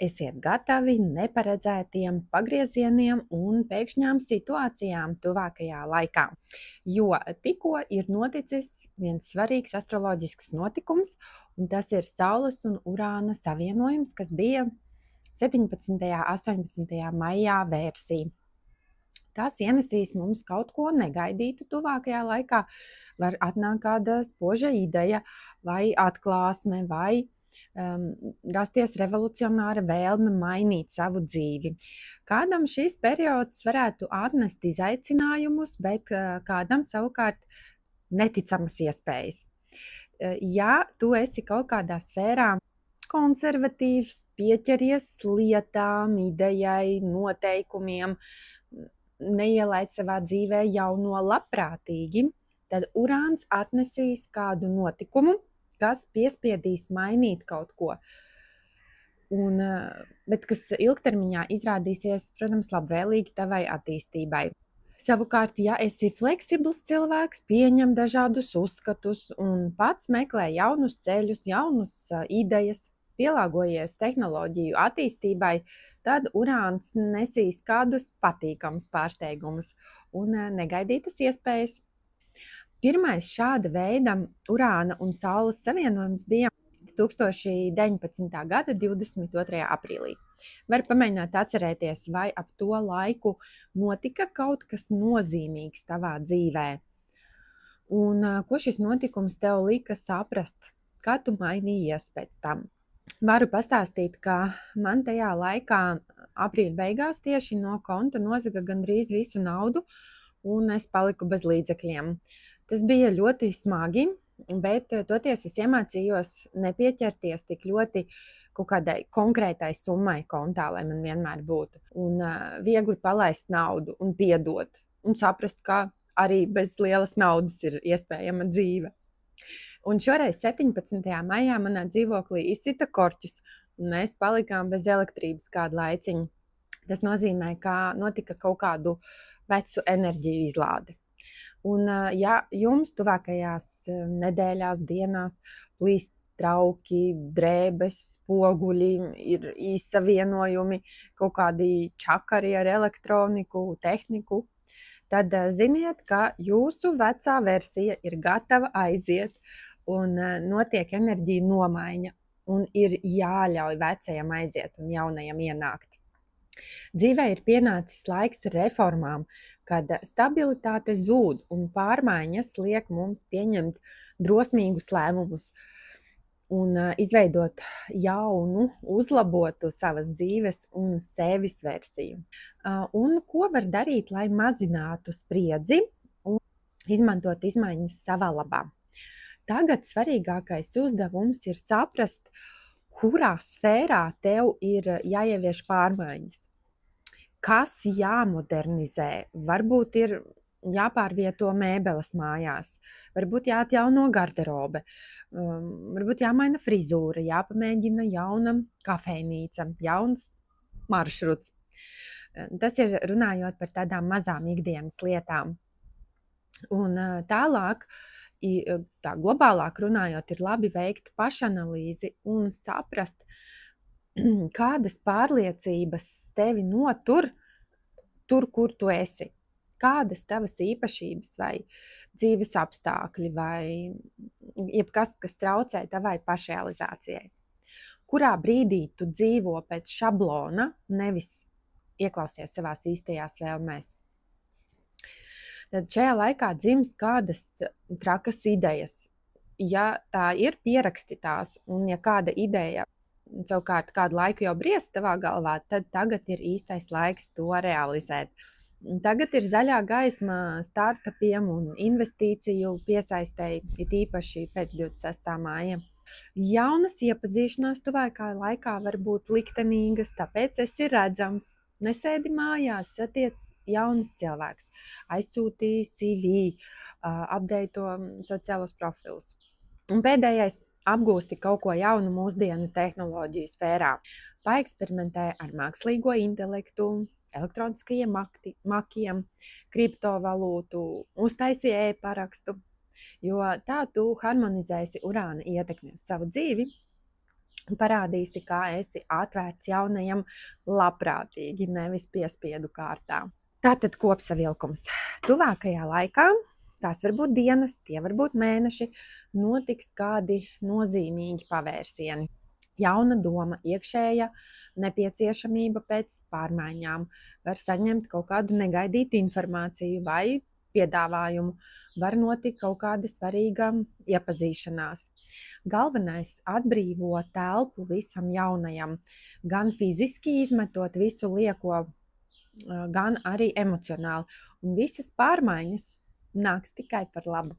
Esiet gatavi neparedzētiem pagriezieniem un pēkšņām situācijām tuvākajā laikā, jo tikko ir noticis viens svarīgs astroloģisks notikums, un tas ir Saules un Urāna savienojums, kas bija 17. un 18. maijā Vērsī. Tas ienesīs mums kaut ko negaidītu tuvākajā laikā. Var atnākt kāda spoža ideja vai atklāsme vai rasties revolucionāra vēlme mainīt savu dzīvi. Kādam šis periods varētu atnest izaicinājumus, bet kādam savukārt neticamas iespējas. Ja tu esi kaut kādā sfērā konservatīvs, pieķeries lietām, idejai, noteikumiem, neielaid savā dzīvē jauno labprātīgi, tad Urāns atnesīs kādu notikumu, kas piespiedīs mainīt kaut ko, bet kas ilgtermiņā izrādīsies, protams, labvēlīgi tavai attīstībai. Savukārt, ja esi fleksibls cilvēks, pieņem dažādus uzskatus un pats meklē jaunus ceļus, jaunas idejas, pielāgojies tehnoloģiju attīstībai, tad Urāns nesīs kādus patīkamus pārsteigumus un negaidītas iespējas. Pirmais šāda veida Urāna un Saules savienojums bija 2019. gada 22. aprīlī. Var pamēģināt atcerēties, vai ap to laiku notika kaut kas nozīmīgs tavā dzīvē. Un ko šis notikums tev lika saprast, kā tu mainījies pēc tam. Varu pastāstīt, ka man tajā laikā aprīļa beigās tieši no konta nozaga gandrīz visu naudu, un es paliku bez līdzekļiem. Tas bija ļoti smagi, bet toties es iemācījos nepieķerties tik ļoti kaut kādai konkrētai summai kontā, lai man vienmēr būtu. Un viegli palaist naudu un piedot, un saprast, ka arī bez lielas naudas ir iespējama dzīve. Un šoreiz 17. maijā manā dzīvoklī izsita korķis, un mēs palikām bez elektrības kādu laiciņu. Tas nozīmē, ka notika kaut kādu vecu enerģiju izlāde. Un ja jums tuvākajās nedēļās, dienās plīst trauki, drēbes, spoguļi, ir īssavienojumi, kaut kādi čakari ar elektroniku, tehniku, tad ziniet, ka jūsu vecā versija ir gatava aiziet un notiek enerģija nomaiņa, un ir jāļauj vecajam aiziet un jaunajam ienākt. Dzīvē ir pienācis laiks reformām, kad stabilitāte zūd un pārmaiņas liek mums pieņemt drosmīgus lēmumus un izveidot jaunu, uzlabotu savas dzīves un sevis versiju. Un ko var darīt, lai mazinātu spriedzi un izmantot izmaiņas savā labā? Tagad svarīgākais uzdevums ir saprast, kurā sfērā tev ir jāievieš pārmaiņas. Kas jāmodernizē? Varbūt ir jāpārvieto mēbeles mājās, varbūt jāatjauno garderobe, varbūt jāmaina frizūra, jāpamēģina jauna kafejnīca, jauns maršruts. Tas ir runājot par tādām mazām ikdienas lietām. Un tālāk, tā globālāk runājot, ir labi veikt pašanalīzi un saprast, kādas pārliecības tevi notur tur, kur tu esi. Kādas tavas īpašības vai dzīves apstākļi vai jebkas, kas traucē tavai pašrealizācijai. Kurā brīdī tu dzīvo pēc šablona, nevis ieklausies savās īstajās vēlmēs. Tad šajā laikā dzims kādas trakas idejas. Ja tā ir, pieraksti tās, un ja kāda ideja savukārt kādu laiku jau briest tavā galvā, tad tagad ir īstais laiks to realizēt. Tagad ir zaļā gaisma startupiem un investīciju piesaistēji, it īpaši pēc 26. māja. Jaunas iepazīšanās tuvākā laikā var būt liktenīgas, tāpēc esi redzams. Nesēdi mājās, satiec jaunus cilvēkus, aizsūtīji CV, updeito sociālos profilus. Un pēdējais, apgūsti kaut ko jaunu mūsdienu tehnoloģiju sfērā. Paeksperimentē ar mākslīgo intelektu, elektroniskajiem makiem, kriptovalūtu, uztaisīji e-parakstu, jo tā tu harmonizēsi Urāna ietekmi uz savu dzīvi Parādīsi, kā esi atvērts jaunajam labprātīgi, nevis piespiedu kārtā. Tātad kopsavilkums. Tuvākajā laikā, tās var būt dienas, tie var būt mēneši, notiks kādi nozīmīgi pavērsieni. Jauna doma, iekšēja nepieciešamība pēc pārmaiņām, var saņemt kaut kādu negaidītu informāciju vai piedāvājumu, var notikt kaut kāda svarīga iepazīšanās. Galvenais - atbrīvo telpu visam jaunajam, gan fiziski izmetot visu lieko, gan arī emocionāli. Un visas pārmaiņas nāks tikai par labu.